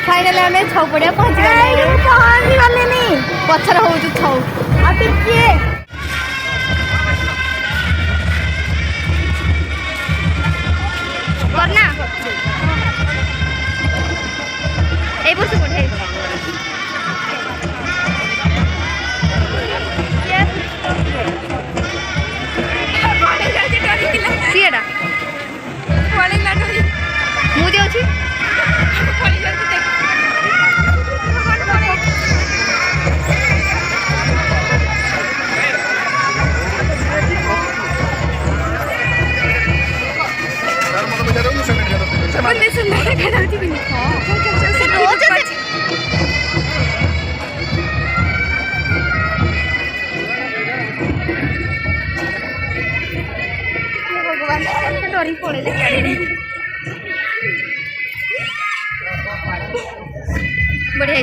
finally आम छौ पड़िया पहुँची गले पछर हो छौ टिके करना এই বসে পড়ে সিএডা পড়ে না ডরি মু যে ଅଛି পড়ে যাচ্ছে দেখ डरी पड़े बढ़िया